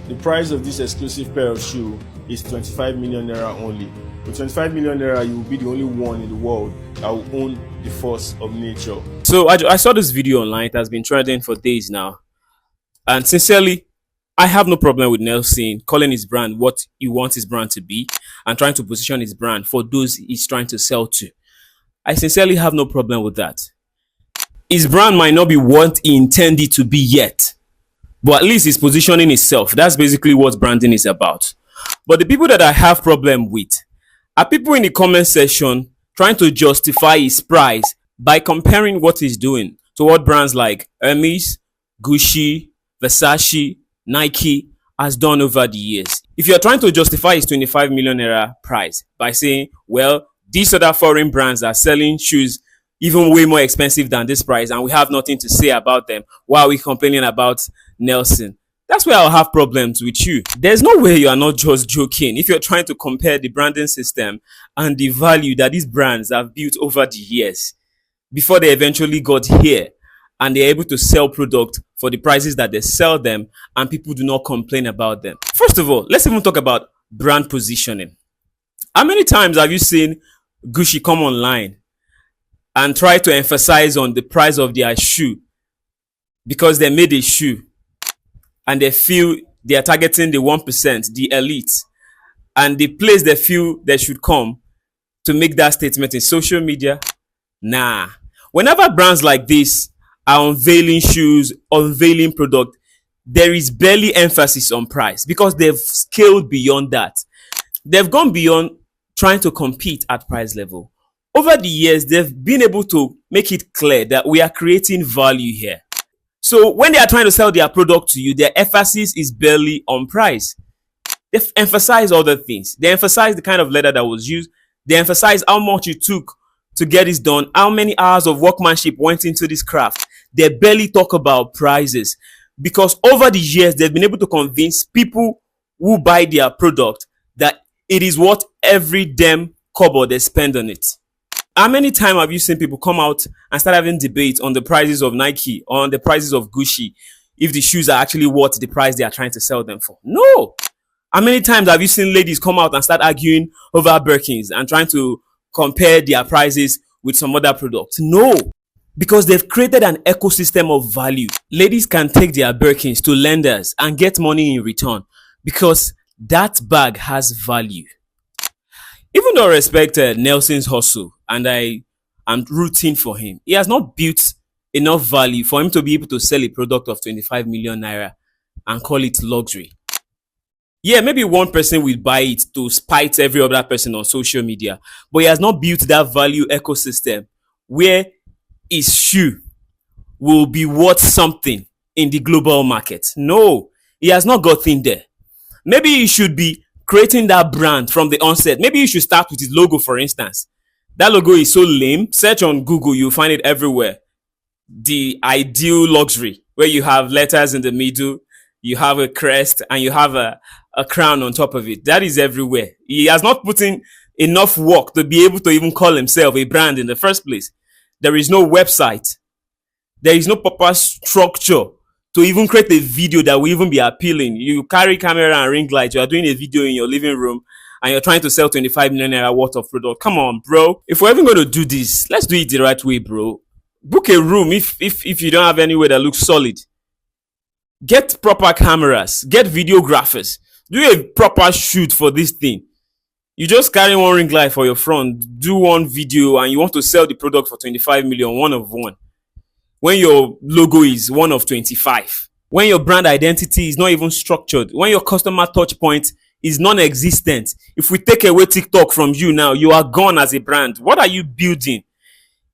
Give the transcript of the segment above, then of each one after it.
The price of this exclusive pair of shoe is 25 million naira only. With 25 million naira, you will be the only one in the world that will own the force of nature. So I saw this video online. It has been trending for days now. And sincerely, I have no problem with Nelson calling his brand what he wants his brand to be and trying to position his brand for those he's trying to sell to. I sincerely have no problem with that. His brand might not be what he intended to be yet, but at least he's positioning himself. That's basically what branding is about. But the people that I have problem with are people in the comment section trying to justify his price by comparing what he's doing to what brands like Hermes, Gucci, Versace, Nike has done over the years. If you're trying to justify his 25 million naira price by saying, well, these other foreign brands are selling shoes even way more expensive than this price and we have nothing to say about them, why are we complaining about Nelson? That's where I'll have problems with you. There's no way you are not just joking if you're trying to compare the branding system and the value that these brands have built over the years before they eventually got here and they're able to sell product for the prices that they sell them and people do not complain about them. First of all, let's even talk about brand positioning. How many times have you seen Gucci come online and try to emphasize on the price of their shoe because they made a shoe and they feel they are targeting the 1%, the elite, and the place they feel they should come to make that statement in social media? Nah. Whenever brands like this are unveiling shoes, unveiling product, there is barely emphasis on price because they've scaled beyond that. They've gone beyond trying to compete at price level. Over the years, they've been able to make it clear that we are creating value here. So when they are trying to sell their product to you, their emphasis is barely on price. They emphasize other things. They emphasize the kind of leather that was used. They emphasize how much it took to get this done, how many hours of workmanship went into this craft. They barely talk about prices because over the years, they've been able to convince people who buy their product that it is worth every damn kobo they spend on it. How many times have you seen people come out and start having debate on the prices of Nike or on the prices of Gucci if the shoes are actually worth the price they are trying to sell them for? No. How many times have you seen ladies come out and start arguing over Birkins and trying to compare their prices with some other products? No. Because they've created an ecosystem of value. Ladies can take their Birkins to lenders and get money in return because that bag has value. Even though I respect Nelson's hustle and I am rooting for him, he has not built enough value for him to be able to sell a product of 25 million naira and call it luxury. Yeah, maybe one person will buy it to spite every other person on social media, but he has not built that value ecosystem where his shoe will be worth something in the global market. No, he has not gotten there. Maybe he should be creating that brand from the onset. Maybe you should start with his logo, for instance. That logo is so lame. Search on Google, you'll find it everywhere. The ideal luxury, where you have letters in the middle, you have a crest, and you have a crown on top of it. That is everywhere. He has not put in enough work to be able to even call himself a brand in the first place. There is no website. There is no proper structure to even create a video that will even be appealing. You carry camera and ring light, you are doing a video in your living room and you're trying to sell 25 million naira worth of product. Come on, bro. If we're even going to do this, let's do it the right way, bro. Book a room if you don't have anywhere that looks solid. Get proper cameras, get videographers, do a proper shoot for this thing. You just carry one ring light for your front, do one video and you want to sell the product for 25 million, one of one. When your logo is one of 25, when your brand identity is not even structured, when your customer touch point is non-existent. If we take away TikTok from you now, you are gone as a brand. What are you building?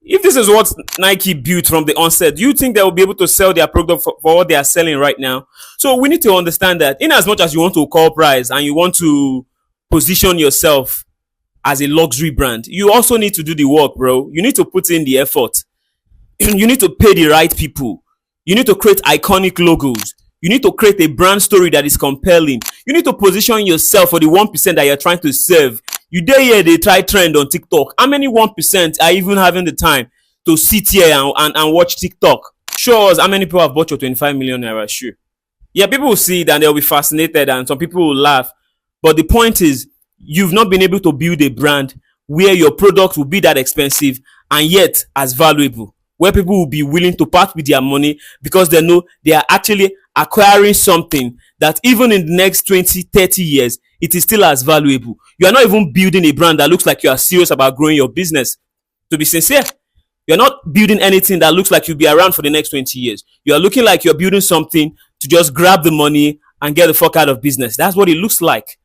If this is what Nike built from the onset, do you think they will be able to sell their product for what they are selling right now? So we need to understand that in as much as you want to call price and you want to position yourself as a luxury brand, you also need to do the work, bro. You need to put in the effort. You need to pay the right people. You need to create iconic logos. You need to create a brand story that is compelling. You need to position yourself for the 1% that you're trying to serve. You dare here, they try trend on TikTok. How many 1% are even having the time to sit here and watch TikTok? Show us how many people have bought your 25 million naira shoe. Yeah, people will see it and they'll be fascinated, and some people will laugh. But the point is, you've not been able to build a brand where your product will be that expensive and yet as valuable, where people will be willing to part with their money because they know they are actually acquiring something that even in the next 20, 30 years, it is still as valuable. You are not even building a brand that looks like you are serious about growing your business. To be sincere, you're not building anything that looks like you'll be around for the next 20 years. You are looking like you're building something to just grab the money and get the fuck out of business. That's what it looks like.